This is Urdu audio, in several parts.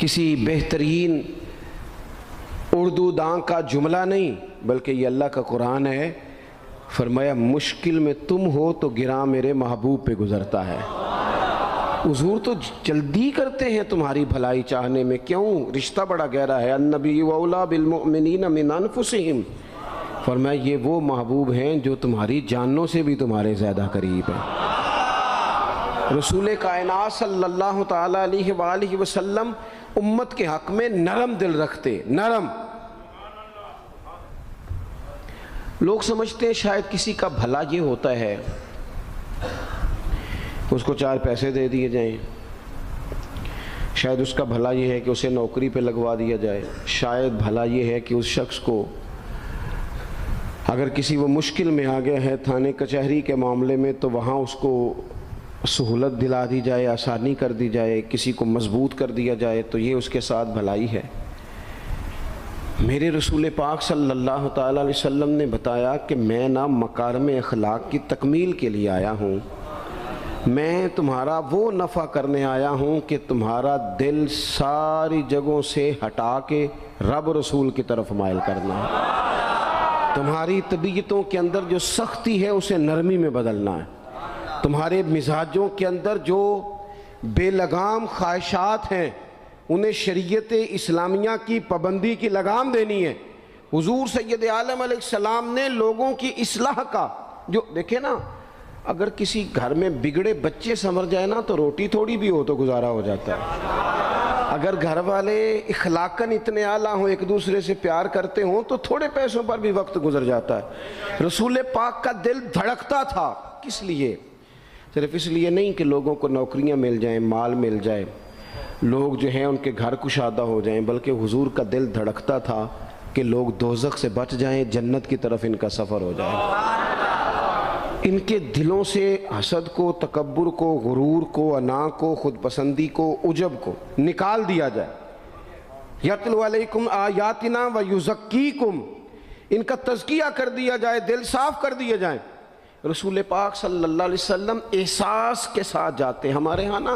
کسی بہترین اردو داں کا جملہ نہیں بلکہ یہ اللہ کا قرآن ہے۔ فرمایا مشکل میں تم ہو تو گراں میرے محبوب پہ گزرتا ہے۔ حضور تو جلدی کرتے ہیں تمہاری بھلائی چاہنے میں، کیوں؟ رشتہ بڑا گہرا ہے۔ النبی اولیٰ بالمؤمنین من انفسہم، فرمایا یہ وہ محبوب ہیں جو تمہاری جانوں سے بھی تمہارے زیادہ قریب ہیں۔ رسول کائنات صلی اللہ تعالیٰ علیہ وآلہ وسلم امت کے حق میں نرم دل رکھتے، نرم۔ لوگ سمجھتے ہیں شاید کسی کا بھلا یہ ہوتا ہے اس کو 4 پیسے دے دیے جائیں، شاید اس کا بھلا یہ ہے کہ اسے نوکری پہ لگوا دیا جائے، شاید بھلا یہ ہے کہ اس شخص کو اگر کسی وہ مشکل میں آ گیا ہے تھانے کچہری کے معاملے میں تو وہاں اس کو سہولت دلا دی جائے، آسانی کر دی جائے، کسی کو مضبوط کر دیا جائے، تو یہ اس کے ساتھ بھلائی ہے۔ میرے رسول پاک صلی اللہ تعالیٰ علیہ وسلم نے بتایا کہ میں نہ مکارم اخلاق کی تکمیل کے لیے آیا ہوں، میں تمہارا وہ نفع کرنے آیا ہوں کہ تمہارا دل ساری جگہوں سے ہٹا کے رب رسول کی طرف مائل کرنا ہے، تمہاری طبیعتوں کے اندر جو سختی ہے اسے نرمی میں بدلنا ہے، تمہارے مزاجوں کے اندر جو بے لگام خواہشات ہیں انہیں شریعت اسلامیہ کی پابندی کی لگام دینی ہے۔ حضور سید عالم علیہ السلام نے لوگوں کی اصلاح کا جو دیکھیں نا، اگر کسی گھر میں بگڑے بچے سنور جائے نا تو روٹی تھوڑی بھی ہو تو گزارا ہو جاتا ہے، اگر گھر والے اخلاقاً اتنے اعلیٰ ہوں، ایک دوسرے سے پیار کرتے ہوں تو تھوڑے پیسوں پر بھی وقت گزر جاتا ہے۔ رسول پاک کا دل دھڑکتا تھا، کس لیے؟ صرف اس لیے نہیں کہ لوگوں کو نوکریاں مل جائیں، مال مل جائے، لوگ جو ہیں ان کے گھر کشادہ ہو جائیں، بلکہ حضور کا دل دھڑکتا تھا کہ لوگ دوزخ سے بچ جائیں، جنت کی طرف ان کا سفر ہو جائے، ان کے دلوں سے حسد کو، تکبر کو، غرور کو، انا کو، خود پسندی کو، عجب کو نکال دیا جائے۔ یتلو علیکم آیاتنا ویزکیکم، ان کا تزکیہ کر دیا جائے، دل صاف کر دیے جائیں۔ رسول پاک صلی اللہ علیہ وسلم احساس کے ساتھ جاتے ہیں۔ ہمارے ہاں نا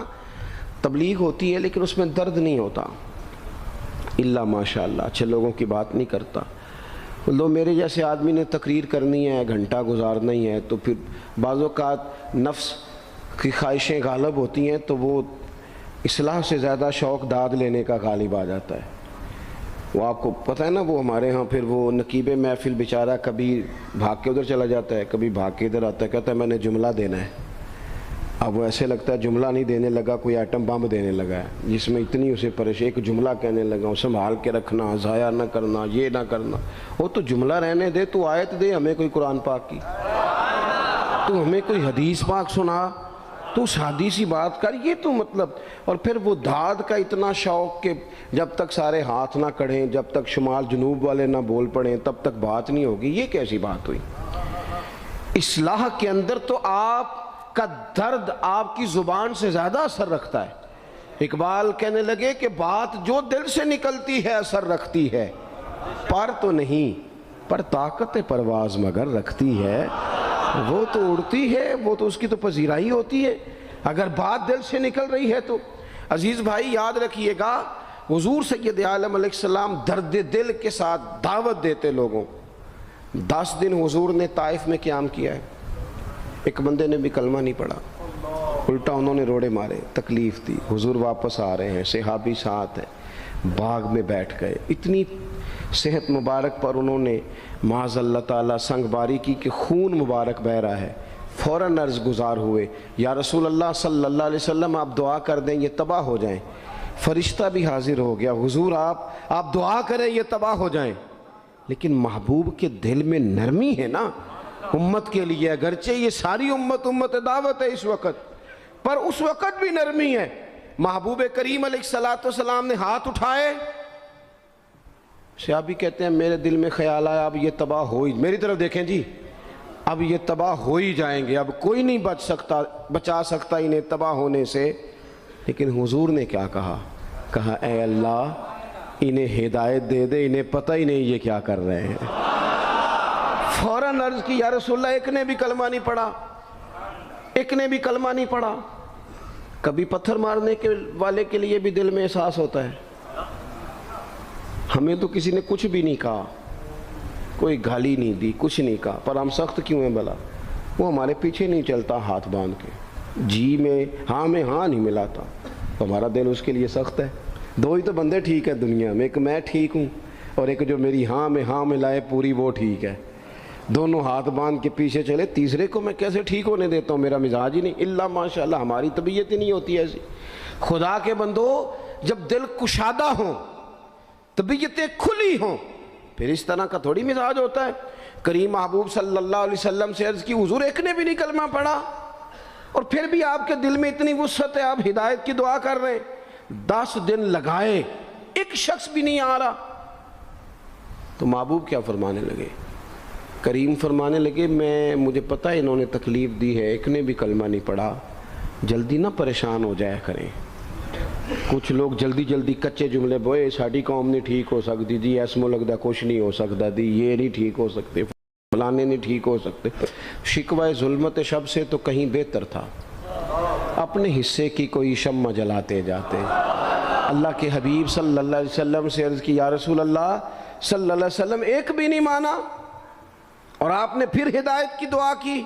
تبلیغ ہوتی ہے لیکن اس میں درد نہیں ہوتا، اللہ ماشاءاللہ اچھے لوگوں کی بات نہیں کرتا۔ لو میرے جیسے آدمی نے تقریر کرنی ہے، گھنٹہ گزارنا ہی ہے، تو پھر بعض اوقات نفس کی خواہشیں غالب ہوتی ہیں تو وہ اصلاح سے زیادہ شوق داد لینے کا غالب آ جاتا ہے۔ وہ آپ کو پتہ ہے نا، وہ ہمارے ہاں پھر وہ نقیب محفل بیچارہ کبھی بھاگ کے ادھر چلا جاتا ہے، کبھی بھاگ کے ادھر آتا ہے، کہتا ہے میں نے جملہ دینا ہے۔ اب وہ ایسے لگتا ہے جملہ نہیں دینے لگا، کوئی ایٹم بم دینے لگا ہے، جس میں اتنی اسے پریشانی، ایک جملہ کہنے لگا، سنبھال کے رکھنا، ضائع نہ کرنا، یہ نہ کرنا۔ وہ تو جملہ رہنے دے، تو آیت دے ہمیں کوئی قرآن پاک کی، تو ہمیں کوئی حدیث پاک سنا، تو اس حدیثی بات کر، یہ تو مطلب۔ اور پھر وہ داد کا اتنا شوق کہ جب تک سارے ہاتھ نہ کڑھیں، جب تک شمال جنوب والے نہ بول پڑیں تب تک بات نہیں ہوگی۔ یہ کیسی بات ہوئی؟ اصلاح کے اندر تو آپ کا درد آپ کی زبان سے زیادہ اثر رکھتا ہے۔ اقبال کہنے لگے کہ بات جو دل سے نکلتی ہے اثر رکھتی ہے، پر تو نہیں، پر طاقت پرواز مگر رکھتی ہے۔ وہ تو اڑتی ہے، وہ تو اس کی تو پذیرائی ہوتی ہے، اگر بات دل سے نکل رہی ہے تو۔ عزیز بھائی یاد رکھیے گا، حضور سید عالم علیہ السلام درد دل کے ساتھ دعوت دیتے لوگوں۔ 10 دن حضور نے طائف میں قیام کیا ہے، ایک بندے نے بھی کلمہ نہیں پڑھا، الٹا انہوں نے روڑے مارے، تکلیف دی۔ حضور واپس آ رہے ہیں، صحابی ساتھ ہیں، باغ میں بیٹھ گئے، اتنی صحت مبارک پر انہوں نے معاذ اللہ تعالیٰ سنگ باری کی کہ خون مبارک بہہ رہا ہے۔ فوراً عرض گزار ہوئے، یا رسول اللہ صلی اللہ علیہ وسلم آپ دعا کر دیں یہ تباہ ہو جائیں۔ فرشتہ بھی حاضر ہو گیا، حضور آپ دعا کریں یہ تباہ ہو جائیں۔ لیکن محبوب کے دل میں نرمی ہے نا امت کے لیے، اگرچہ یہ ساری امت دعوت ہے اس وقت، پر اس وقت بھی نرمی ہے۔ محبوب کریم علیہ السلام نے ہاتھ اٹھائے، صحابی کہتے ہیں میرے دل میں خیال آیا اب یہ تباہ ہو ہی، میری طرف دیکھیں جی، اب یہ تباہ ہو ہی جائیں گے، اب کوئی نہیں بچا سکتا انہیں تباہ ہونے سے۔ لیکن حضور نے کیا کہا اے اللہ انہیں ہدایت دے دے، انہیں پتہ ہی نہیں یہ کیا کر رہے ہیں۔ فوراً عرض کی یا رسول اللہ ایک نے بھی کلمہ نہیں پڑھا، ایک نے بھی کلمہ نہیں پڑھا۔ کبھی پتھر مارنے کے والے کے لیے بھی دل میں احساس ہوتا ہے، ہمیں تو کسی نے کچھ بھی نہیں کہا، کوئی گالی نہیں دی، کچھ نہیں کہا، پر ہم سخت کیوں ہیں بھلا؟ وہ ہمارے پیچھے نہیں چلتا ہاتھ باندھ کے، جی میں ہاں نہیں ملاتا، تو ہمارا دل اس کے لیے سخت ہے۔ دو ہی تو بندے ٹھیک ہے دنیا میں، ایک میں ٹھیک ہوں اور ایک جو میری ہاں میں ہاں ملائے پوری، وہ ٹھیک ہے۔ دونوں ہاتھ باندھ کے پیچھے چلے، تیسرے کو میں کیسے ٹھیک ہونے دیتا ہوں؟ میرا مزاج ہی نہیں، اللہ ماشاءاللہ ہماری طبیعت ہی نہیں ہوتی ایسی۔ خدا کے بندو، جب دل کشادہ ہوں، طبیعتیں کھلی ہوں، پھر اس طرح کا تھوڑی مزاج ہوتا ہے۔ کریم محبوب صلی اللہ علیہ وسلم سے عرض کی، حضور ایک نے بھی نہیں کلمہ پڑھا اور پھر بھی آپ کے دل میں اتنی وسعت ہے، آپ ہدایت کی دعا کر رہے ہیں، 10 دن لگائے ایک شخص بھی نہیں آ رہا۔ تو محبوب کیا فرمانے لگے؟ کریم فرمانے لگے، مجھے پتہ ہے انہوں نے تکلیف دی ہے، ایک نے بھی کلمہ نہیں پڑھا، جلدی نہ پریشان ہو جایا کریں۔ کچھ لوگ جلدی کچے جملے بوئے، ساڑی قوم نہیں ٹھیک ہو سکتی جی، ایسمو لگتا کچھ نہیں ہو سکتا دی، یہ نہیں ٹھیک ہو سکتے، فلانے نہیں ٹھیک ہو سکتے۔ شکوہ ظلمت شب سے تو کہیں بہتر تھا، اپنے حصے کی کوئی شمع جلاتے جاتے۔ اللہ کے حبیب صلی اللہ علیہ وسلم سے عرض کی، یا رسول اللہ صلی اللہ علیہ وسلم ایک بھی نہیں مانا اور آپ نے پھر ہدایت کی دعا کی؟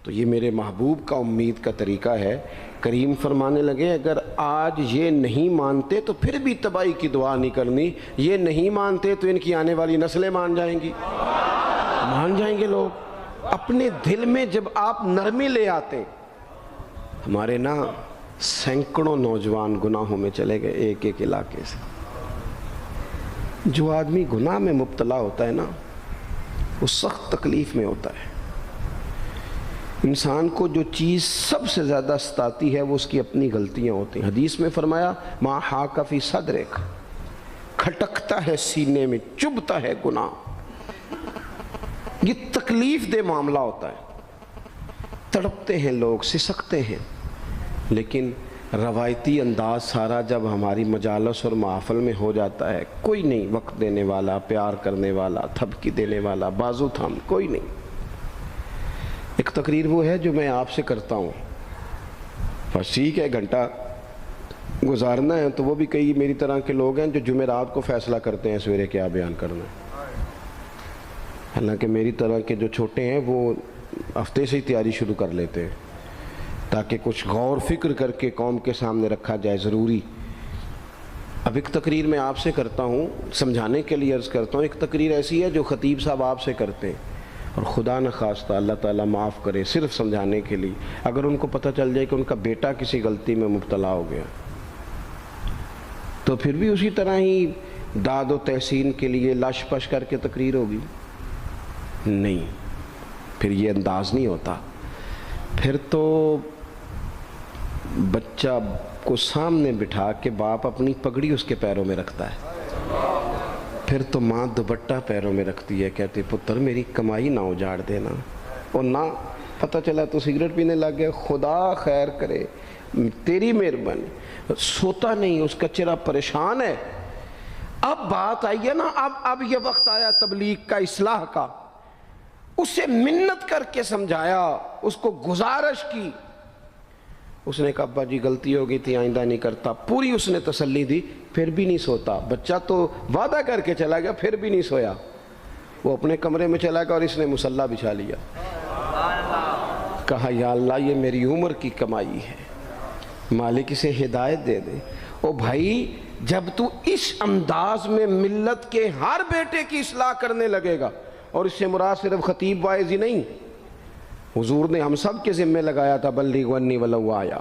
تو یہ میرے محبوب کا امید کا طریقہ ہے۔ کریم فرمانے لگے، اگر آج یہ نہیں مانتے تو پھر بھی تباہی کی دعا نہیں کرنی، یہ نہیں مانتے تو ان کی آنے والی نسلیں مان جائیں گی، مان جائیں گے لوگ۔ اپنے دل میں جب آپ نرمی لے آتے، ہمارے نا سینکڑوں نوجوان گناہوں میں چلے گئے ایک ایک علاقے سے۔ جو آدمی گناہ میں مبتلا ہوتا ہے نا، وہ سخت تکلیف میں ہوتا ہے۔ انسان کو جو چیز سب سے زیادہ ستاتی ہے وہ اس کی اپنی غلطیاں ہوتی ہیں۔ حدیث میں فرمایا، ما حاک فی صدرک، کھٹکتا ہے سینے میں، چبھتا ہے گناہ، یہ تکلیف دہ معاملہ ہوتا ہے، تڑپتے ہیں لوگ، سسکتے ہیں۔ لیکن روایتی انداز سارا جب ہماری مجالس اور محفل میں ہو جاتا ہے، کوئی نہیں وقت دینے والا، پیار کرنے والا، تھپکی دینے والا، بازو تھام، کوئی نہیں۔ ایک تقریر وہ ہے جو میں آپ سے کرتا ہوں، بس ٹھیک ہے گھنٹہ گزارنا ہے، تو وہ بھی کئی میری طرح کے لوگ ہیں جو جمعرات کو فیصلہ کرتے ہیں سویرے کیا بیان کرنا ہے۔ حالانکہ میری طرح کے جو چھوٹے ہیں وہ ہفتے سے ہی تیاری شروع کر لیتے ہیں تاکہ کچھ غور فکر کر کے قوم کے سامنے رکھا جائے، ضروری۔ اب ایک تقریر میں آپ سے کرتا ہوں، سمجھانے کے لیے عرض کرتا ہوں، ایک تقریر ایسی ہے جو خطیب صاحب آپ سے کرتے ہیں، اور خدا نہ خواستہ اللہ تعالیٰ معاف کرے، صرف سمجھانے کے لیے، اگر ان کو پتہ چل جائے کہ ان کا بیٹا کسی غلطی میں مبتلا ہو گیا تو پھر بھی اسی طرح ہی داد و تحسین کے لیے لاش پش کر کے تقریر ہوگی؟ نہیں، پھر یہ انداز نہیں ہوتا۔ پھر تو بچہ کو سامنے بٹھا کے باپ اپنی پگڑی اس کے پیروں میں رکھتا ہے، پھر تو ماں دوپٹہ پیروں میں رکھتی ہے، کہتی پتر میری کمائی نہ اجاڑ دینا، اور نہ پتہ چلا تو سگریٹ پینے لگ گیا، خدا خیر کرے، تیری مہربانی۔ سوتا نہیں، اس کا چہرہ پریشان ہے۔ اب بات آئی ہے نا، اب یہ وقت آیا تبلیغ کا، اصلاح کا۔ اسے منت کر کے سمجھایا، اس کو گزارش کی، اس نے کہا ابا جی غلطی ہو گئی تھی، آئندہ نہیں کرتا، پوری اس نے تسلی دی، پھر بھی نہیں سوتا۔ بچہ تو وعدہ کر کے چلا گیا، پھر بھی نہیں سویا، وہ اپنے کمرے میں چلا گیا اور اس نے مصلی بچھا لیا۔ کہا یا اللہ یہ میری عمر کی کمائی ہے، مالک اسے ہدایت دے دے۔ او بھائی جب تو اس انداز میں ملت کے ہر بیٹے کی اصلاح کرنے لگے گا، اور اس سے مراد صرف خطیب واعظ ہی نہیں، حضور نے ہم سب کے ذمہ لگایا تھا بلغ عنی ولو آیا،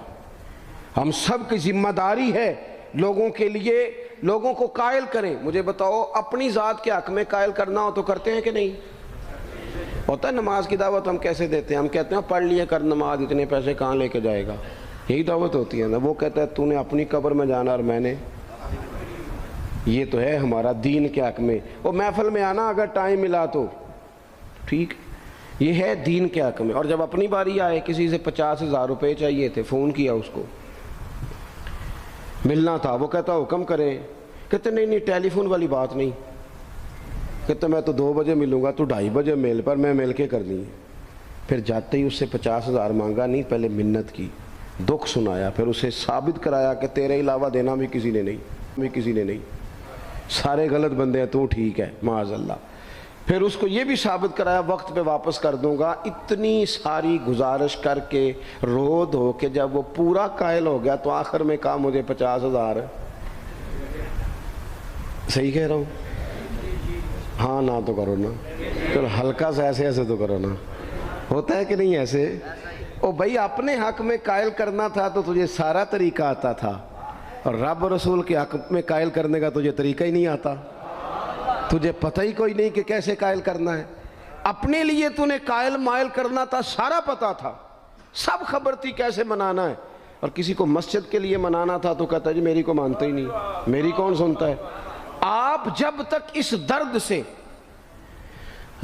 ہم سب کی ذمہ داری ہے لوگوں کے لیے، لوگوں کو قائل کریں۔ مجھے بتاؤ اپنی ذات کے حق میں قائل کرنا ہو تو کرتے ہیں کہ نہیں؟ ہوتا ہے نماز کی دعوت ہم کیسے دیتے ہیں؟ ہم کہتے ہیں پڑھ لیے کر نماز، اتنے پیسے کہاں لے کے جائے گا، یہی دعوت ہوتی ہے نا۔ وہ کہتا ہے تو نے اپنی قبر میں جانا اور میں نے، یہ تو ہے ہمارا دین کے حق میں۔ وہ محفل میں آنا اگر ٹائم ملا تو ٹھیک، یہ ہے دین کے حق میں۔ اور جب اپنی باری آئے، کسی سے 50,000 روپے چاہیے تھے، فون کیا اس کو، ملنا تھا، وہ کہتا حکم کریں، کہتے نہیں ٹیلی فون والی بات نہیں، کہتے میں تو 2 بجے ملوں گا، تو 2:30 بجے مل، پر میں مل کے کرنی ہے۔ پھر جاتے ہی اس سے 50,000 مانگا نہیں، پہلے منت کی، دکھ سنایا، پھر اسے ثابت کرایا کہ تیرے علاوہ دینا بھی کسی نے نہیں، سارے غلط بندے ہیں، تو ٹھیک ہے معاذ اللہ۔ پھر اس کو یہ بھی ثابت کرایا وقت پہ واپس کر دوں گا۔ اتنی ساری گزارش کر کے رو دھو کے جب وہ پورا قائل ہو گیا تو آخر میں کہا مجھے 50,000۔ صحیح کہہ رہا ہوں؟ ہاں نہ تو کرو نا، چلو ہلکا سا ایسے ایسے تو کرو نا، ہوتا ہے کہ نہیں ایسے؟ او بھائی اپنے حق میں قائل کرنا تھا تو تجھے سارا طریقہ آتا تھا، اور رب رسول کے حق میں قائل کرنے کا تجھے طریقہ ہی نہیں آتا، تجھے پتہ ہی کوئی نہیں کہ کیسے قائل کرنا ہے۔ اپنے لیے تو نے قائل مائل کرنا تھا، سارا پتہ تھا، سب خبر تھی کیسے منانا ہے، اور کسی کو مسجد کے لیے منانا تھا تو کہتا ہے جی میری کو مانتے ہی نہیں، میری کون سنتا ہے۔ آپ جب تک اس درد سے،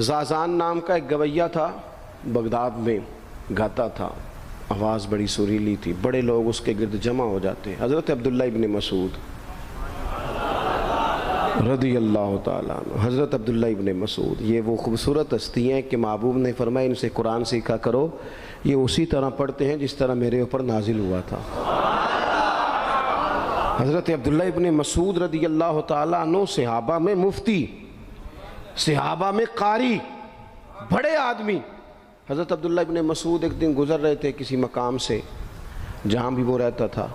زازان نام کا ایک گویہ تھا بغداد میں، گاتا تھا، آواز بڑی سریلی تھی، بڑے لوگ اس کے گرد جمع ہو جاتے۔ حضرت عبداللہ ابن مسعود رضی اللہ تعالیٰ عنہ، حضرت عبداللہ ابن مسعود، یہ وہ خوبصورت ہستی ہیں کہ محبوب نے فرمایا ان سے قرآن سیکھا کرو، یہ اسی طرح پڑھتے ہیں جس طرح میرے اوپر نازل ہوا تھا۔ حضرت عبداللہ ابن مسعود رضی اللہ تعالیٰ عنہ صحابہ میں مفتی، صحابہ میں قاری، بڑے آدمی۔ حضرت عبداللہ ابن مسعود ایک دن گزر رہے تھے کسی مقام سے جہاں بھی وہ رہتا تھا،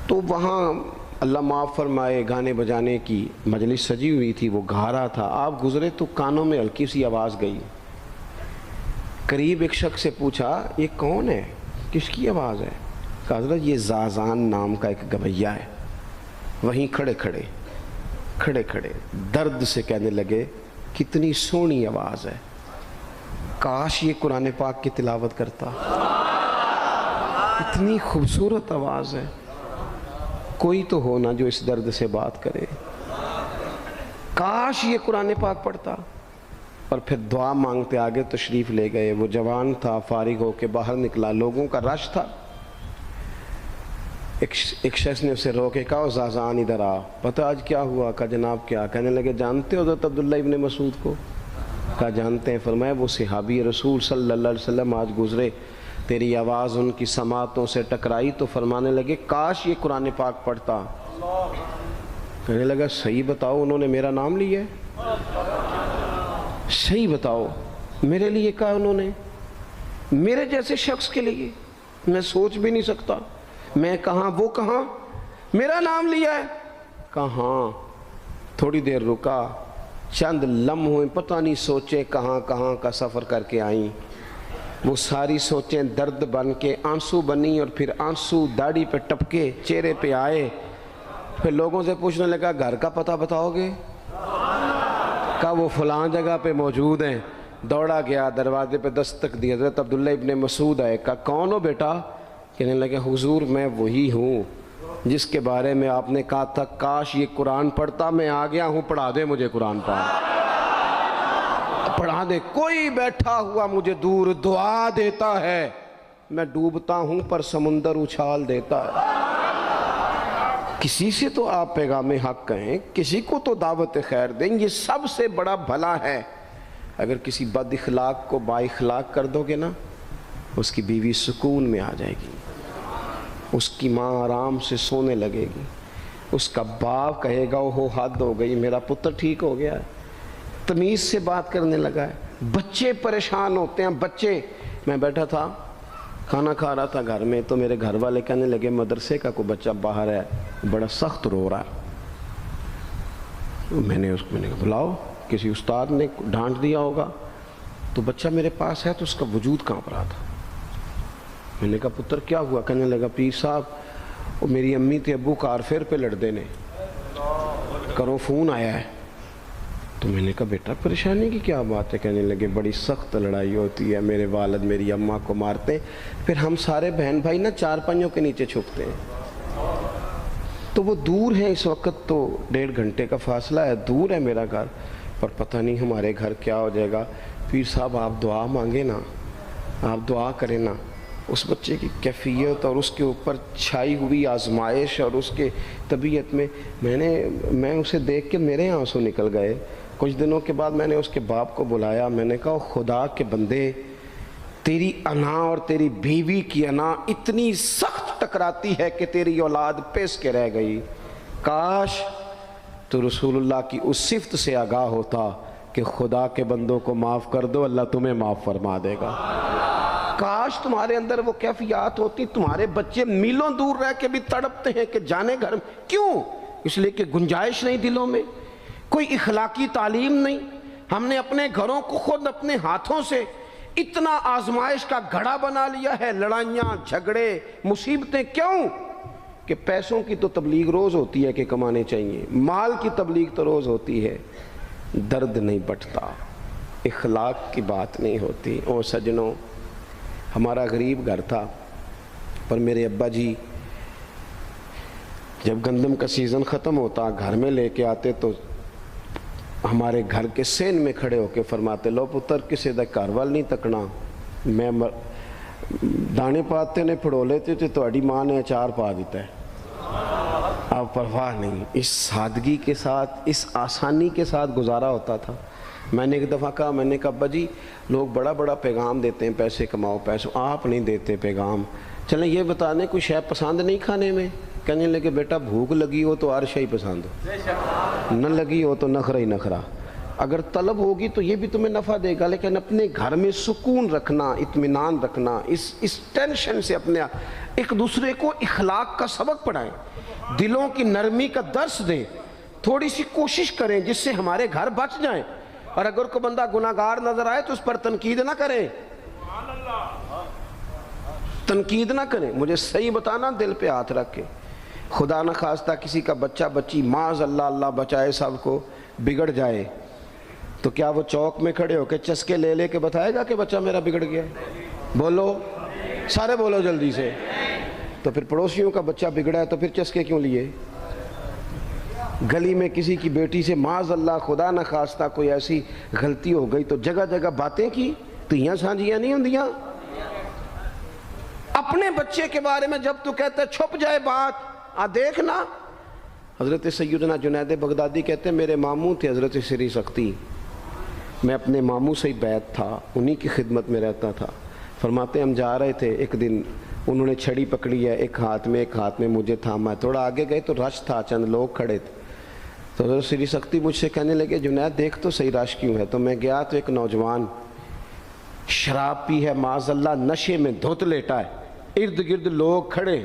تو وہاں اللہ معاف فرمائے گانے بجانے کی مجلس سجی ہوئی تھی، وہ گا رہا تھا، آپ گزرے تو کانوں میں ہلکی سی آواز گئی۔ قریب ایک شخص سے پوچھا یہ کون ہے، کس کی آواز ہے؟ کہا حضرت یہ زازان نام کا ایک گویہ ہے۔ وہیں کھڑے کھڑے درد سے کہنے لگے کتنی سونی آواز ہے، کاش یہ قرآن پاک کی تلاوت کرتا، اتنی خوبصورت آواز ہے، کوئی تو ہونا جو اس درد سے بات کرے، کاش یہ قرآن پاک پڑھتا۔ اور پھر دعا مانگتے آگے تشریف لے گئے۔ وہ جوان تھا، فارغ ہو کے باہر نکلا، لوگوں کا رش تھا، ایک شخص نے اسے روکے، کہا زازان ادھر آ، پتہ آج کیا ہوا؟ کہا جناب کیا؟ کہنے لگے جانتے ہو حضرت عبداللہ ابن مسعود کو؟ کہا جانتے ہیں۔ فرمایا وہ صحابی رسول صلی اللہ علیہ وسلم آج گزرے، تیری آواز ان کی سماعتوں سے ٹکرائی تو فرمانے لگے کاش یہ قرآن پاک پڑھتا۔ کہنے لگا صحیح بتاؤ انہوں نے میرا نام لیا ہے؟ صحیح بتاؤ میرے لیے کہا انہوں نے؟ میرے جیسے شخص کے لیے؟ میں سوچ بھی نہیں سکتا، میں کہاں وہ کہاں، میرا نام لیا ہے؟ کہاں؟ تھوڑی دیر رکا، چند لمحوں پتہ نہیں سوچے کہاں کہاں کا سفر کر کے آئیں، وہ ساری سوچیں درد بن کے آنسو بنی، اور پھر آنسو داڑھی پہ ٹپکے چہرے پہ آئے۔ پھر لوگوں سے پوچھنے لگا گھر کا پتہ بتاؤ گے؟ کہا وہ فلاں جگہ پہ موجود ہیں۔ دوڑا گیا، دروازے پہ دستک دی، حضرت عبداللہ ابن مسعود آئے، کہا کون ہو بیٹا؟ کہنے لگے حضور میں وہی ہوں جس کے بارے میں آپ نے کہا تھا کاش یہ قرآن پڑھتا، میں آ گیا ہوں، پڑھا دے مجھے قرآن پاک، پڑھا دے۔ کوئی بیٹھا ہوا مجھے دور دعا دیتا ہے، میں ڈوبتا ہوں پر سمندر اچھال دیتا ہے۔ کسی سے تو آپ پیغام حق کہیں، کسی کو تو دعوت خیر دیں، یہ سب سے بڑا بھلا ہے۔ اگر کسی بد اخلاق کو با اخلاق کر دو گے نا، اس کی بیوی سکون میں آ جائے گی، اس کی ماں آرام سے سونے لگے گی، اس کا باپ کہے گا وہ حد ہو گئی، میرا پتر ٹھیک ہو گیا ہے، تمیز سے بات کرنے لگا ہے۔ بچے پریشان ہوتے ہیں، بچے، میں بیٹھا تھا کھانا کھا رہا تھا گھر میں، تو میرے گھر والے کہنے لگے مدرسے کا کوئی بچہ باہر ہے بڑا سخت رو رہا ہے۔ میں نے کہا بلاؤ، کسی استاد نے ڈانٹ دیا ہوگا، تو بچہ میرے پاس ہے تو اس کا وجود کانپ رہا تھا۔ میں نے کہا پتر کیا ہوا؟ کہنے لگا پیر صاحب وہ میری امی تے ابو کار فیر پہ لڑ دینے، کرو فون آیا ہے۔ تو میں نے کہا بیٹا پریشانی کی کیا بات ہے؟ کہنے لگے بڑی سخت لڑائی ہوتی ہے، میرے والد میری اماں کو مارتے ہیں، پھر ہم سارے بہن بھائی نا چار پنجوں کے نیچے چھپتے ہیں، تو وہ دور ہے، اس وقت تو 1.5 گھنٹے کا فاصلہ ہے، دور ہے میرا گھر، پر پتہ نہیں ہمارے گھر کیا ہو جائے گا۔ پیر صاحب آپ دعا مانگے نا، آپ دعا کریں نا، اس بچے کی کیفیت اور اس کے اوپر چھائی ہوئی آزمائش اور اس کے طبیعت میں میں اسے دیکھ کے میرے آنسو نکل گئے۔ کچھ دنوں کے بعد میں نے اس کے باپ کو بلایا، میں نے کہا خدا کے بندے، تیری انا اور تیری بیوی کی انا اتنی سخت ٹکراتی ہے کہ تیری اولاد پیس کے رہ گئی، کاش تو رسول اللہ کی اس صفت سے آگاہ ہوتا کہ خدا کے بندوں کو معاف کر دو، اللہ تمہیں معاف فرما دے گا۔ کاش تمہارے اندر وہ کیفیات ہوتی۔ تمہارے بچے میلوں دور رہ کے بھی تڑپتے ہیں کہ جانے گھر میں، کیوں؟ اس لیے کہ گنجائش نہیں دلوں میں، کوئی اخلاقی تعلیم نہیں۔ ہم نے اپنے گھروں کو خود اپنے ہاتھوں سے اتنا آزمائش کا گھڑا بنا لیا ہے، لڑائیاں، جھگڑے، مصیبتیں۔ کیوں؟ کہ پیسوں کی تو تبلیغ روز ہوتی ہے کہ کمانے چاہیے، مال کی تبلیغ تو روز ہوتی ہے، درد نہیں بٹتا، اخلاق کی بات نہیں ہوتی۔ اور سجنوں، ہمارا غریب گھر تھا، پر میرے ابا جی جب گندم کا سیزن ختم ہوتا گھر میں لے کے آتے تو ہمارے گھر کے سین میں کھڑے ہو کے فرماتے، لو پتر کسے دا گھر وال نہیں تکنا، میں دانے پاتے نے پھڑو لیتے تھے تو اڈی ماں نے اچار پا دیتا ہے، اب پرواہ نہیں۔ اس سادگی کے ساتھ، اس آسانی کے ساتھ گزارا ہوتا تھا۔ میں نے ایک دفعہ کہا، میں نے کہا ابا جی لوگ بڑا بڑا پیغام دیتے ہیں، پیسے کماؤ پیسوں، آپ نہیں دیتے پیغام، چلیں یہ بتا دیں کوئی شے پسند نہیں کھانے میں؟ کہنے لگے بیٹا بھوک لگی ہو تو ہر شے پسند ہو، نہ لگی ہو تو نخرا ہی نخرا، اگر طلب ہوگی تو یہ بھی تمہیں نفع دے گا، لیکن اپنے گھر میں سکون رکھنا، اطمینان رکھنا، اس ٹینشن سے اپنے ایک دوسرے کو اخلاق کا سبق پڑھائیں، دلوں کی نرمی کا درس دیں، تھوڑی سی کوشش کریں جس سے ہمارے گھر بچ جائیں۔ اور اگر کوئی بندہ گناہگار نظر آئے تو اس پر تنقید نہ کریں، تنقید نہ کریں، مجھے صحیح بتانا، دل پہ ہاتھ رکھ کے۔ خدا نہ خواستہ کسی کا بچہ بچی معاذ اللہ، اللہ بچائے سب کو، بگڑ جائے تو کیا وہ چوک میں کھڑے ہو کے چسکے لے لے کے بتائے گا کہ بچہ میرا بگڑ گیا ہے؟ بولو سارے، بولو جلدی سے۔ تو پھر پڑوسیوں کا بچہ بگڑا ہے تو پھر چسکے کیوں لیے؟ گلی میں کسی کی بیٹی سے معاذ اللہ خدا نہ خواستہ کوئی ایسی غلطی ہو گئی تو جگہ جگہ باتیں کی، تیاں سانجیاں نہیں ہوندیاں؟ اپنے بچے کے بارے میں جب تو کہتے چھپ جائے بات، دیکھنا۔ حضرت سیدنا جنید بغدادی کہتے ہیں میرے ماموں تھے حضرت سری سختی، میں اپنے ماموں سے ہی بیعت تھا، انہی کی خدمت میں رہتا تھا۔ فرماتے ہم جا رہے تھے، ایک دن انہوں نے چھڑی پکڑی ہے، ایک ہاتھ میں مجھے تھاما، تھوڑا آگے گئے تو رش تھا، چند لوگ کھڑے تھے، تو حضرت سری سختی مجھ سے کہنے لگے جنید دیکھ تو صحیح رش کیوں ہے؟ تو میں گیا تو ایک نوجوان شراب پی ہے، معاذ اللہ نشے میں دھت لیٹا ہے، ارد گرد لوگ کھڑے،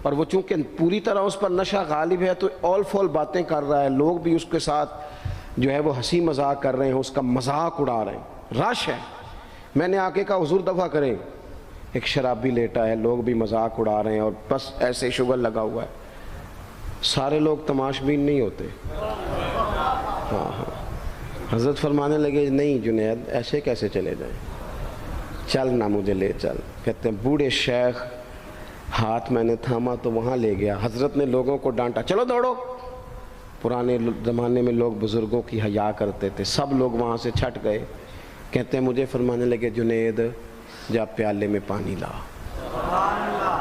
اور وہ چونکہ پوری طرح اس پر نشہ غالب ہے تو اول فول باتیں کر رہا ہے، لوگ بھی اس کے ساتھ جو ہے وہ ہنسی مذاق کر رہے ہیں، اس کا مذاق اڑا رہے ہیں، رش ہے۔ میں نے آگے کہا حضور دفع کریں، ایک شرابی لیٹا ہے، لوگ بھی مذاق اڑا رہے ہیں اور بس ایسے شغل لگا ہوا ہے۔ سارے لوگ تماش بین نہیں ہوتے۔ ہاں حضرت فرمانے لگے نہیں جنید ایسے کیسے چلے جائیں، چل نہ مجھے لے چل۔ کہتے ہیں بوڑھے شیخ، ہاتھ میں نے تھاما تو وہاں لے گیا، حضرت نے لوگوں کو ڈانٹا چلو دوڑو۔ پرانے زمانے میں لوگ بزرگوں کی حیا کرتے تھے، سب لوگ وہاں سے چھٹ گئے۔ کہتے ہیں مجھے فرمانے لگے جنید جا پیالے میں پانی لا۔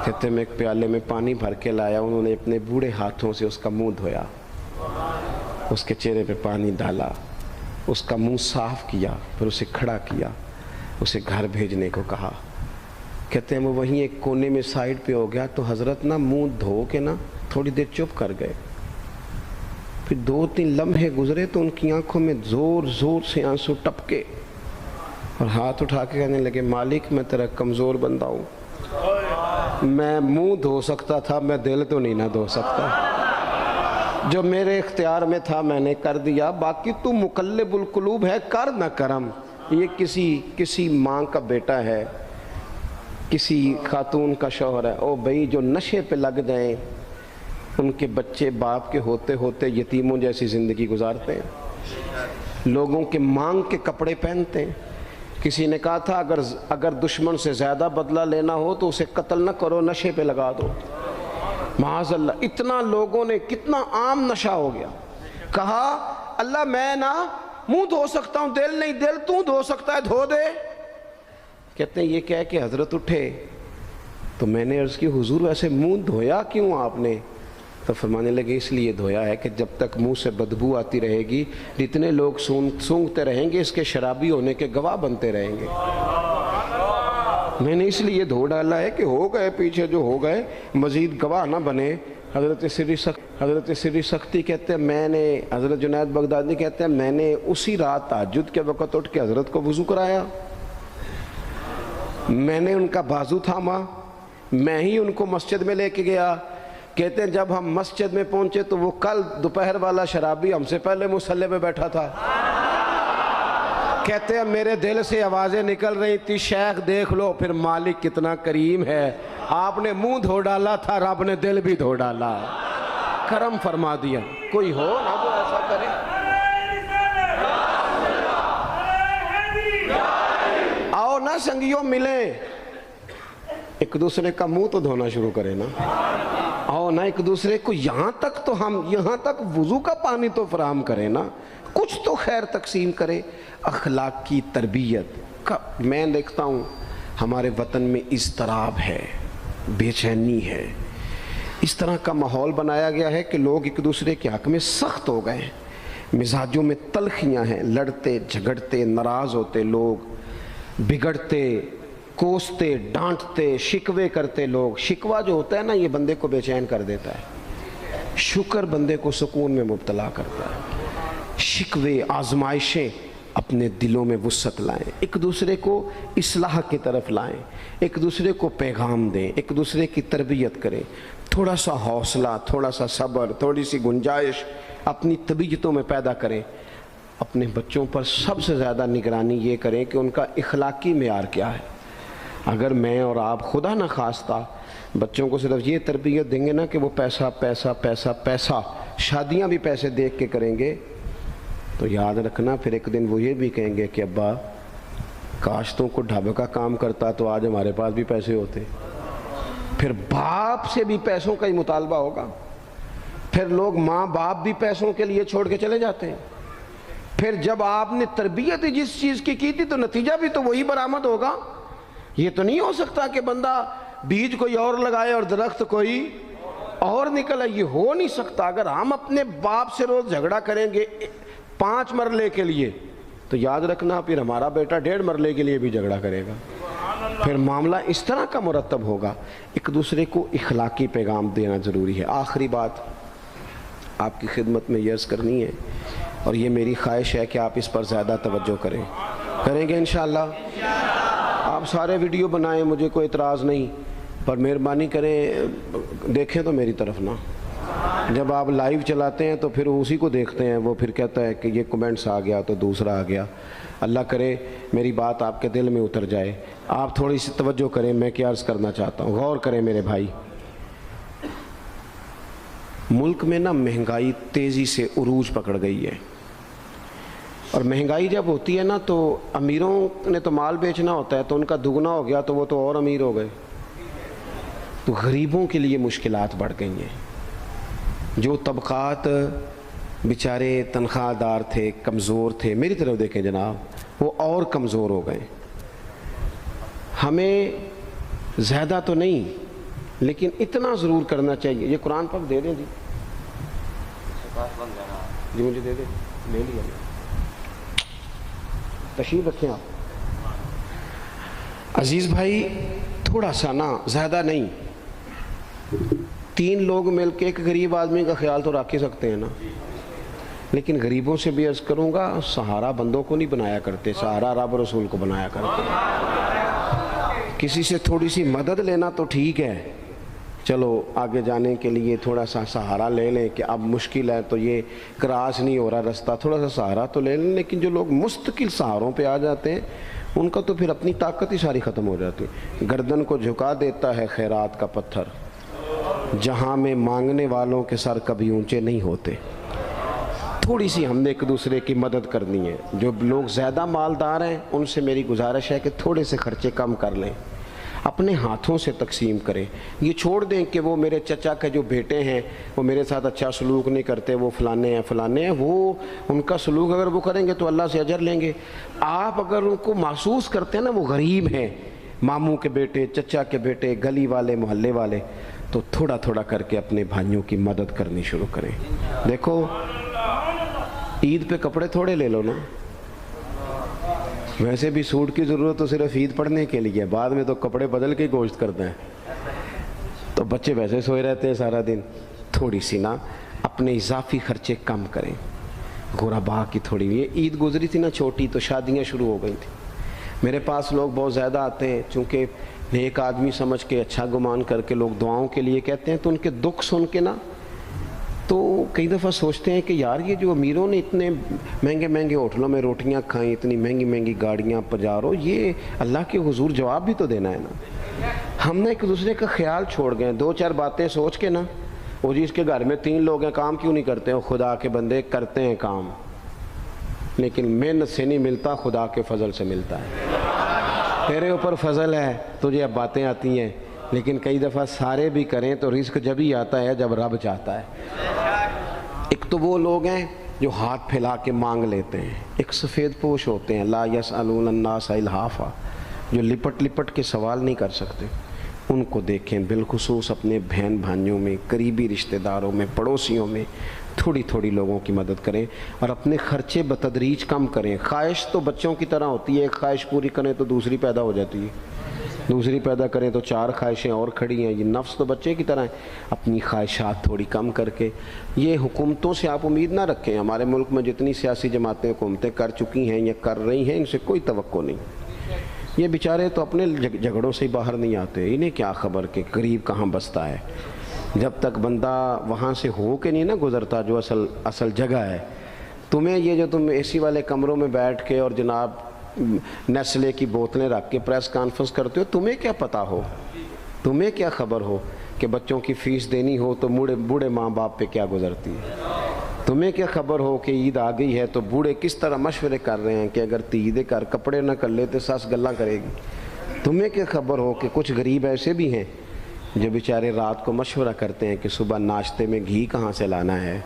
کہتے ہیں میں ایک پیالے میں پانی بھر کے لایا، انہوں نے اپنے بوڑھے ہاتھوں سے اس کا منہ دھویا، اس کے چہرے پہ پانی ڈالا، اس کا منہ صاف کیا، پھر اسے کھڑا کیا، اسے گھر بھیجنے کو کہا۔ کہتے ہیں وہ وہیں ایک کونے میں سائیڈ پہ ہو گیا تو حضرت نا منہ دھو کے نا تھوڑی دیر چپ کر گئے، پھر 2-3 لمحے گزرے تو ان کی آنکھوں میں زور زور سے آنسو ٹپکے اور ہاتھ اٹھا کے کہنے لگے مالک میں تیرا کمزور بندہ ہوں، میں منہ دھو سکتا تھا، میں دل تو نہیں نہ دھو سکتا، جو میرے اختیار میں تھا میں نے کر دیا، باقی تو مقلب القلوب ہے، کر نہ کرم۔ یہ کسی ماں کا بیٹا ہے، کسی خاتون کا شوہر ہے، او بھائی جو نشے پہ لگ جائیں ان کے بچے باپ کے ہوتے ہوتے یتیموں جیسی زندگی گزارتے ہیں، لوگوں کے مانگ کے کپڑے پہنتے ہیں۔ کسی نے کہا تھا اگر دشمن سے زیادہ بدلہ لینا ہو تو اسے قتل نہ کرو، نشے پہ لگا دو۔ معاذ اللہ، اتنا لوگوں نے، کتنا عام نشہ ہو گیا۔ کہا اللہ میں نا منہ دھو سکتا ہوں، دل نہیں، دل تو دھو سکتا ہے، دھو دے۔ کہتے ہیں یہ کہہ کہ حضرت اٹھے تو میں نے عرض کی حضور ویسے منہ دھویا کیوں آپ نے؟ تو فرمانے لگے اس لیے دھویا ہے کہ جب تک منہ سے بدبو آتی رہے گی جتنے لوگ سونگتے رہیں گے اس کے شرابی ہونے کے گواہ بنتے رہیں گے، میں نے اس لیے دھو ڈالا ہے کہ ہو گئے پیچھے جو ہو گئے مزید گواہ نہ بنے، حضرت سری سختی کہتے ہیں میں نے، حضرت جنید بغدادی کہتے ہیں میں نے اسی رات تہجد کے وقت اٹھ کے حضرت کو وضو کرایا، میں نے ان کا بازو تھاما، میں ہی ان کو مسجد میں لے کے گیا۔ کہتے ہیں جب ہم مسجد میں پہنچے تو وہ کل دوپہر والا شرابی ہم سے پہلے مصلی پہ بیٹھا تھا۔ کہتے ہیں میرے دل سے آوازیں نکل رہی تھی، شیخ دیکھ لو پھر مالک کتنا کریم ہے، آپ نے منہ دھو ڈالا تھا، رب نے دل بھی دھو ڈالا، کرم فرما دیا۔ کوئی ہو نا جو ایسا کرے؟ آؤ نا سنگیوں ملیں، ایک دوسرے کا منہ تو دھونا شروع کرے نا، آؤ نا ایک دوسرے کو یہاں تک وضو کا پانی تو فراہم کرے نا، کچھ تو خیر تقسیم کرے۔ اخلاق کی تربیت کا میں دیکھتا ہوں ہمارے وطن میں اضطراب ہے، بے چینی ہے، اس طرح کا ماحول بنایا گیا ہے کہ لوگ ایک دوسرے کے حق میں سخت ہو گئے ہیں، مزاجوں میں تلخیاں ہیں، لڑتے جھگڑتے ناراض ہوتے لوگ، بگڑتے کوستے ڈانٹتے شکوے کرتے لوگ۔ شکوہ جو ہوتا ہے نا یہ بندے کو بے چین کر دیتا ہے، شکر بندے کو سکون میں مبتلا کرتا ہے۔ شکوے آزمائشیں اپنے دلوں میں وسعت لائیں، ایک دوسرے کو اصلاح کی طرف لائیں، ایک دوسرے کو پیغام دیں، ایک دوسرے کی تربیت کریں، تھوڑا سا حوصلہ، تھوڑا سا صبر، تھوڑی سی گنجائش اپنی طبیعتوں میں پیدا کریں۔ اپنے بچوں پر سب سے زیادہ نگرانی یہ کریں کہ ان کا اخلاقی معیار کیا ہے۔ اگر میں اور آپ خدا نہ خواستہ بچوں کو صرف یہ تربیت دیں گے نا کہ وہ پیسہ پیسہ پیسہ پیسہ، شادیاں بھی پیسے دیکھ کے کریں گے، تو یاد رکھنا پھر ایک دن وہ یہ بھی کہیں گے کہ ابا کاش تم کو ڈھابے کا کام کرتا تو آج ہمارے پاس بھی پیسے ہوتے۔ پھر باپ سے بھی پیسوں کا ہی مطالبہ ہوگا، پھر لوگ ماں باپ بھی پیسوں کے لیے چھوڑ کے چلے جاتے ہیں۔ پھر جب آپ نے تربیت جس چیز کی تھی تو نتیجہ بھی تو وہی برآمد ہوگا۔ یہ تو نہیں ہو سکتا کہ بندہ بیج کوئی اور لگائے اور درخت کوئی اور نکلے، یہ ہو نہیں سکتا۔ اگر ہم اپنے باپ سے روز جھگڑا کریں گے 5 مرلے کے لیے تو یاد رکھنا پھر ہمارا بیٹا 1.5 مرلے کے لیے بھی جھگڑا کرے گا، پھر معاملہ اس طرح کا مرتب ہوگا۔ ایک دوسرے کو اخلاقی پیغام دینا ضروری ہے۔ آخری بات آپ کی خدمت میں یہ عرض کرنی ہے اور یہ میری خواہش ہے کہ آپ اس پر زیادہ توجہ کریں گے انشاءاللہ۔ آپ سارے ویڈیو بنائیں، مجھے کوئی اعتراض نہیں، پر مہربانی کریں دیکھیں تو میری طرف نہ۔ جب آپ لائیو چلاتے ہیں تو پھر اسی کو دیکھتے ہیں، وہ پھر کہتا ہے کہ یہ کمنٹس آ گیا تو دوسرا آ گیا۔ اللہ کرے میری بات آپ کے دل میں اتر جائے، آپ تھوڑی سی توجہ کریں۔ میں کیا عرض کرنا چاہتا ہوں، غور کریں میرے بھائی۔ ملک میں نا مہنگائی تیزی سے عروج پکڑ گئی ہے، اور مہنگائی جب ہوتی ہے نا تو امیروں نے تو مال بیچنا ہوتا ہے تو ان کا دگنا ہو گیا تو وہ تو اور امیر ہو گئے، تو غریبوں کے لیے مشکلات بڑھ گئی ہیں۔ جو طبقات بیچارے تنخواہ دار تھے، کمزور تھے، میری طرف دیکھیں جناب، وہ اور کمزور ہو گئے۔ ہمیں زیادہ تو نہیں لیکن اتنا ضرور کرنا چاہیے۔ یہ قرآن پاک دے دیں جی مجھے دے دیں، لے لیا تشریف رکھیں آپ۔ عزیز بھائی تھوڑا سا نا، زیادہ نہیں، 3 لوگ مل کے ایک غریب آدمی کا خیال تو رکھ ہی سکتے ہیں نا، لیکن غریبوں سے بھی عرض کروں گا سہارا بندوں کو نہیں بنایا کرتے، سہارا رب رسول کو بنایا کرتے۔ کسی سے تھوڑی سی مدد لینا تو ٹھیک ہے، چلو آگے جانے کے لیے تھوڑا سا سہارا لے لیں کہ اب مشکل ہے تو یہ کراس نہیں ہو رہا رستہ، تھوڑا سا سہارا تو لے لیں۔ لیکن جو لوگ مستقل سہاروں پہ آ جاتے ہیں ان کا تو پھر اپنی طاقت ہی ساری ختم ہو جاتی ہے۔ گردن کو جھکا دیتا ہے خیرات کا پتھر، جہاں میں مانگنے والوں کے سر کبھی اونچے نہیں ہوتے۔ تھوڑی سی ہم نے ایک دوسرے کی مدد کرنی ہے۔ جو لوگ زیادہ مالدار ہیں ان سے میری گزارش ہے کہ تھوڑے سے خرچے کم کر لیں، اپنے ہاتھوں سے تقسیم کریں۔ یہ چھوڑ دیں کہ وہ میرے چچا کے جو بیٹے ہیں وہ میرے ساتھ اچھا سلوک نہیں کرتے، وہ فلانے ہیں، وہ ان کا سلوک اگر وہ کریں گے تو اللہ سے اجر لیں گے۔ آپ اگر ان کو محسوس کرتے ہیں نا وہ غریب ہیں، ماموں کے بیٹے، چچا کے بیٹے، گلی والے، محلے والے، تو تھوڑا تھوڑا کر کے اپنے بھائیوں کی مدد کرنی شروع کریں۔ دیکھو عید پہ کپڑے تھوڑے لے لو نا، ویسے بھی سوٹ کی ضرورت تو صرف عید پڑھنے کے لیے، بعد میں تو کپڑے بدل کے گوشت کرتے ہیں، تو بچے ویسے سوئے رہتے ہیں سارا دن، تھوڑی سی نا اپنے اضافی خرچے کم کریں. غربا کی تھوڑی یہ عید گزری تھی نا چھوٹی تو شادیاں شروع ہو گئی تھیں. میرے پاس لوگ بہت زیادہ آتے ہیں، چونکہ نیک آدمی سمجھ کے اچھا گمان کر کے لوگ دعاؤں کے لیے کہتے ہیں، تو ان کے دکھ سن کے نا تو کئی دفعہ سوچتے ہیں کہ یار یہ جو امیروں نے اتنے مہنگے مہنگے ہوٹلوں میں روٹیاں کھائیں، اتنی مہنگی مہنگی گاڑیاں پجارو، یہ اللہ کے حضور جواب بھی تو دینا ہے نا. ہم نے ایک دوسرے کا خیال چھوڑ گئے، دو چار باتیں سوچ کے نا، وہ جی اس کے گھر میں 3 لوگ ہیں، کام کیوں نہیں کرتے؟ وہ خدا کے بندے کرتے ہیں کام، لیکن محنت سے نہیں ملتا، خدا کے فضل سے ملتا ہے. تیرے اوپر فضل ہے، تجھے اب باتیں آتی ہیں، لیکن کئی دفعہ سارے بھی کریں تو رزق جب ہی آتا ہے جب رب چاہتا ہے. ایک تو وہ لوگ ہیں جو ہاتھ پھیلا کے مانگ لیتے ہیں، ایک سفید پوش ہوتے ہیں لا یسألون الناس الحافا، جو لپٹ لپٹ کے سوال نہیں کر سکتے. ان کو دیکھیں، بالخصوص اپنے بہن بھائیوں میں، قریبی رشتہ داروں میں، پڑوسیوں میں تھوڑی تھوڑی لوگوں کی مدد کریں اور اپنے خرچے بتدریج کم کریں. خواہش تو بچوں کی طرح ہوتی ہے، ایک خواہش پوری کریں تو دوسری پیدا ہو جاتی ہے، دوسری پیدا کریں تو 4 خواہشیں اور کھڑی ہیں. یہ نفس تو بچے کی طرح ہے. اپنی خواہشات تھوڑی کم کر کے، یہ حکومتوں سے آپ امید نہ رکھیں. ہمارے ملک میں جتنی سیاسی جماعتیں حکومتیں کر چکی ہیں یا کر رہی ہیں، ان سے کوئی توقع نہیں. یہ بیچارے تو اپنے جھگڑوں سے ہی باہر نہیں آتے، انہیں کیا خبر کہ غریب کہاں بستا ہے. جب تک بندہ وہاں سے ہو کے نہیں نا گزرتا جو اصل جگہ ہے. تمہیں یہ جو تم اے سی والے کمروں میں بیٹھ کے اور جناب نیسلے کی بوتلیں رکھ کے پریس کانفرنس کرتے ہو، تمہیں کیا پتہ ہو، تمہیں کیا خبر ہو کہ بچوں کی فیس دینی ہو تو بوڑھے ماں باپ پہ کیا گزرتی ہے. تمہیں کیا خبر ہو کہ عید آ گئی ہے تو بوڑھے کس طرح مشورے کر رہے ہیں کہ اگر عید کر کپڑے نہ کر لیتے ساس گلا کرے گی. تمہیں کیا خبر ہو کہ کچھ غریب ایسے بھی ہیں جو بیچارے رات کو مشورہ کرتے ہیں کہ صبح ناشتے میں گھی کہاں سے لانا ہے،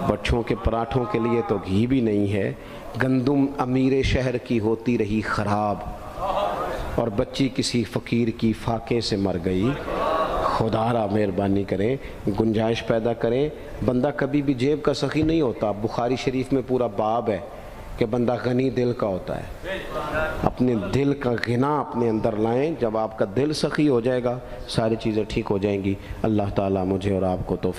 بچوں کے پراٹھوں کے لیے تو گھی بھی نہیں ہے، گندم امیر شہر کی ہوتی رہی خراب اور بچی کسی فقیر کی فاقے سے مر گئی. خدا را مہربانی کریں، گنجائش پیدا کریں. بندہ کبھی بھی جیب کا سخی نہیں ہوتا. بخاری شریف میں پورا باب ہے کہ بندہ غنی دل کا ہوتا ہے. اپنے دل کا غنا اپنے اندر لائیں. جب آپ کا دل سخی ہو جائے گا ساری چیزیں ٹھیک ہو جائیں گی. اللہ تعالیٰ مجھے اور آپ کو توفیق